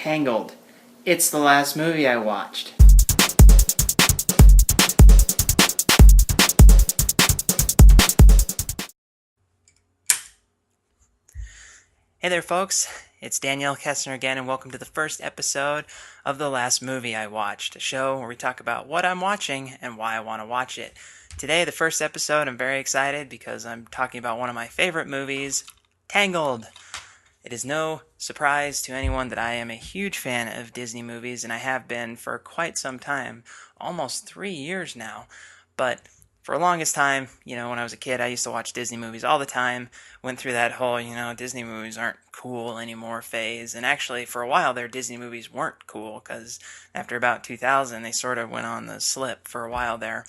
Tangled. It's the last movie I watched. Hey there, folks. It's Danielle Kessner again, and welcome to the first episode of The Last Movie I Watched, a show where we talk about what I'm watching and why I want to watch it. Today, the first episode, I'm very excited because I'm talking about one of my favorite movies, Tangled. It is no surprise to anyone that I am a huge fan of Disney movies, and I have been for quite some time, almost 3 years now. But for the longest time, when I was a kid, I used to watch Disney movies all the time. Went through that whole, Disney movies aren't cool anymore phase. And actually, for a while there, Disney movies weren't cool because after about 2000, they sort of went on the slip for a while there.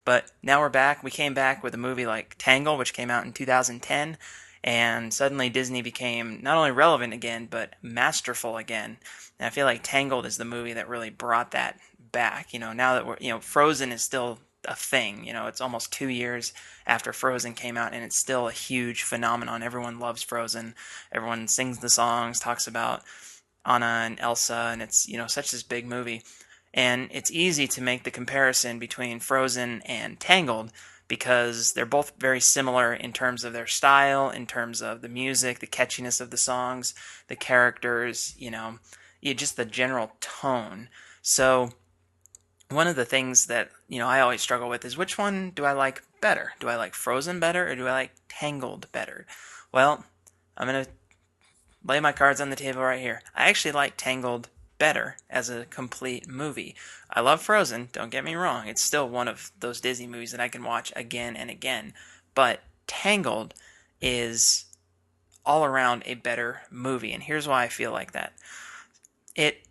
But now we're back. We came back with a movie like Tangle, which came out in 2010. And suddenly Disney became not only relevant again, but masterful again. And I feel like Tangled is the movie that really brought that back. Now that Frozen is still a thing. It's almost 2 years after Frozen came out, and it's still a huge phenomenon. Everyone loves Frozen. Everyone sings the songs, talks about Anna and Elsa, and it's, such this big movie. And it's easy to make the comparison between Frozen and Tangled because they're both very similar in terms of their style, in terms of the music, the catchiness of the songs, the characters, just the general tone. So one of the things that, I always struggle with is which one do I like better? Do I like Frozen better or do I like Tangled better? Well, I'm going to lay my cards on the table right here. I actually like Tangled better as a complete movie. I love Frozen, don't get me wrong. It's still one of those Disney movies that I can watch again and again. But Tangled is all around a better movie, and here's why I feel like that. It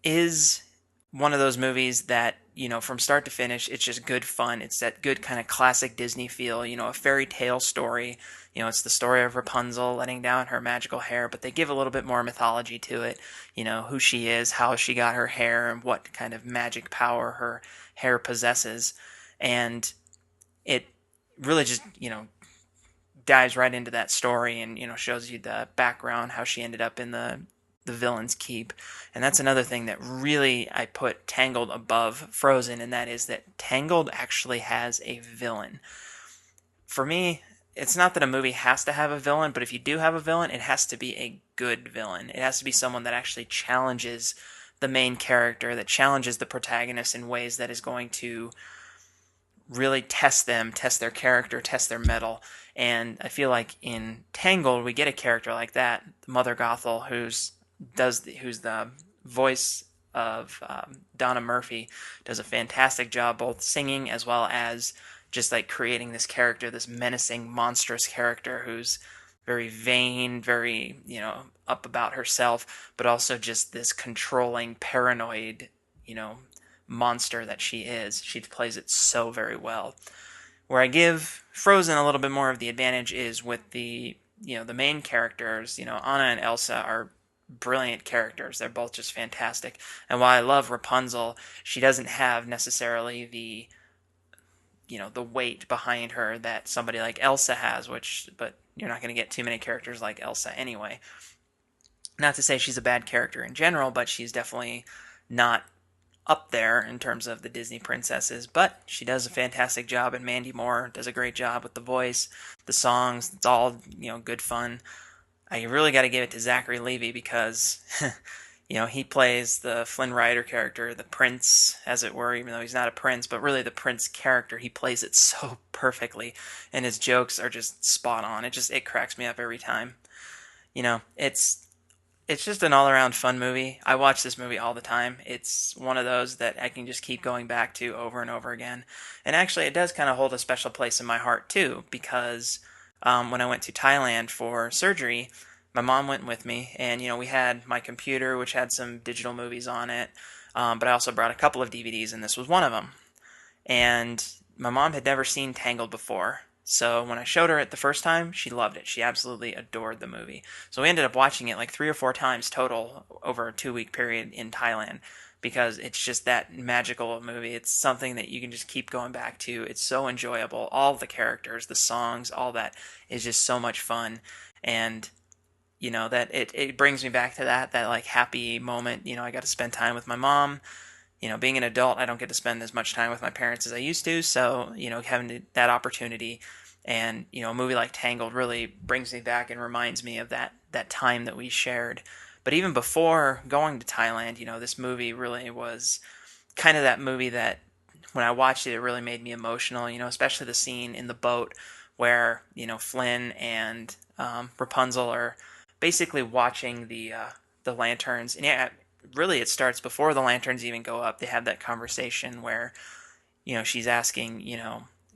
is one of those movies that, from start to finish, it's just good fun. It's that good kind of classic Disney feel, a fairy tale story. It's the story of Rapunzel letting down her magical hair, but they give a little bit more mythology to it. Who she is, how she got her hair, and what kind of magic power her hair possesses. And it really just, dives right into that story and, shows you the background, how she ended up in the villain's keep. And that's another thing that really I put Tangled above Frozen, and that is that Tangled actually has a villain. For me, it's not that a movie has to have a villain, but if you do have a villain, it has to be a good villain. It has to be someone that actually challenges the main character, that challenges the protagonist in ways that is going to really test them, test their character, test their mettle. And I feel like in Tangled, we get a character like that, Mother Gothel, who's the voice of Donna Murphy, does a fantastic job both singing as well as just like creating this character, this menacing, monstrous character who's very vain, very, up about herself, but also just this controlling, paranoid, monster that she is. She plays it so very well. Where I give Frozen a little bit more of the advantage is with the main characters. Anna and Elsa are brilliant characters. They're both just fantastic. And while I love Rapunzel, she doesn't have necessarily the weight behind her that somebody like Elsa has, but you're not going to get too many characters like Elsa anyway. Not to say she's a bad character in general, but she's definitely not up there in terms of the Disney princesses, but she does a fantastic job, and Mandy Moore does a great job with the voice, the songs. It's all, good fun. I really got to give it to Zachary Levi because, he plays the Flynn Rider character, the prince, as it were, even though he's not a prince, but really the prince character. He plays it so perfectly, and his jokes are just spot on. It cracks me up every time. It's just an all-around fun movie. I watch this movie all the time. It's one of those that I can just keep going back to over and over again. And actually, it does kind of hold a special place in my heart, too, because when I went to Thailand for surgery, my mom went with me, and, we had my computer, which had some digital movies on it, but I also brought a couple of DVDs, and this was one of them. And my mom had never seen Tangled before. So when I showed her it the first time, she loved it. She absolutely adored the movie. So we ended up watching it like 3 or 4 times total over a 2-week period in Thailand because it's just that magical movie. It's something that you can just keep going back to. It's so enjoyable. All the characters, the songs, all that is just so much fun. And that it brings me back to that like happy moment. I got to spend time with my mom. Being an adult, I don't get to spend as much time with my parents as I used to. So, having that opportunity, and a movie like Tangled really brings me back and reminds me of that time that we shared. But even before going to Thailand, this movie really was kind of that movie that when I watched it, it really made me emotional. Especially the scene in the boat where Flynn and Rapunzel are basically watching the lanterns. And yeah, really, it starts before the lanterns even go up. They have that conversation where she's asking,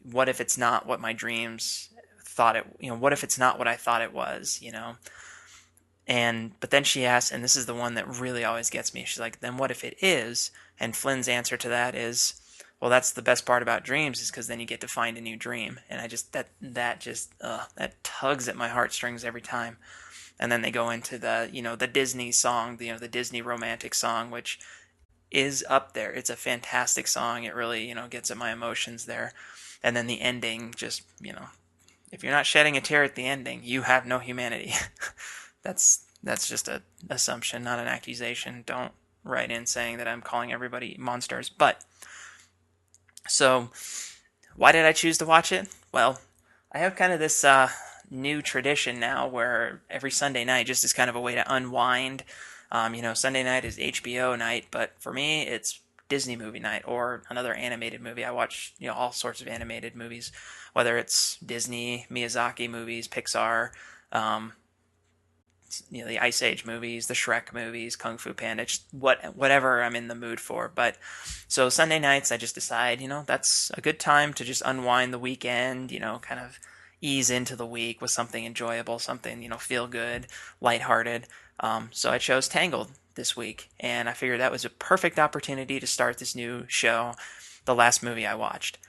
what if it's not what my dreams thought it? What if it's not what I thought it was? But then she asks, and this is the one that really always gets me. She's like, then what if it is? And Flynn's answer to that is, well, that's the best part about dreams, is because then you get to find a new dream. And I just that tugs at my heartstrings every time. And then they go into the Disney song, the Disney romantic song, which is up there. It's a fantastic song. It really gets at my emotions there. And then the ending, just if you're not shedding a tear at the ending, you have no humanity. That's just a assumption, not an accusation. Don't write in saying that I'm calling everybody monsters. But so, why did I choose to watch it? Well, I have kind of this new tradition now where every Sunday night, just as kind of a way to unwind. Sunday night is HBO night, but for me, it's Disney movie night or another animated movie. I watch all sorts of animated movies, whether it's Disney, Miyazaki movies, Pixar, um, the Ice Age movies, the Shrek movies, Kung Fu Panda, just whatever I'm in the mood for. But so Sunday nights, I just decide, that's a good time to just unwind the weekend, kind of ease into the week with something enjoyable, something, feel good, lighthearted. So I chose Tangled this week, and I figured that was a perfect opportunity to start this new show, the last movie I watched.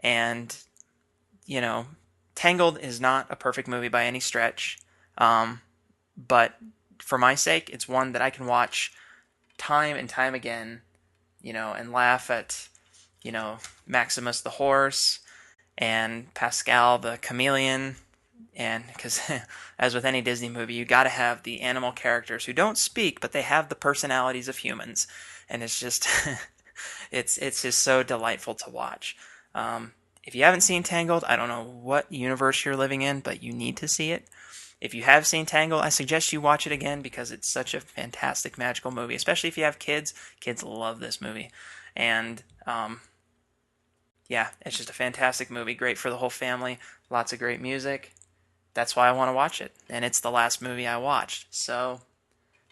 And, you know, Tangled is not a perfect movie by any stretch. Um, but for my sake, it's one that I can watch time and time again, and laugh at, Maximus the horse and Pascal the chameleon. And because, as with any Disney movie, you got to have the animal characters who don't speak, but they have the personalities of humans, and it's just, it's just so delightful to watch. If you haven't seen Tangled, I don't know what universe you're living in, but you need to see it. If you have seen Tangled, I suggest you watch it again because it's such a fantastic, magical movie. Especially if you have kids, kids love this movie, and yeah, it's just a fantastic movie. Great for the whole family. Lots of great music. That's why I want to watch it, and it's the last movie I watched. So,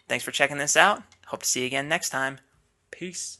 thanks for checking this out. Hope to see you again next time. Peace.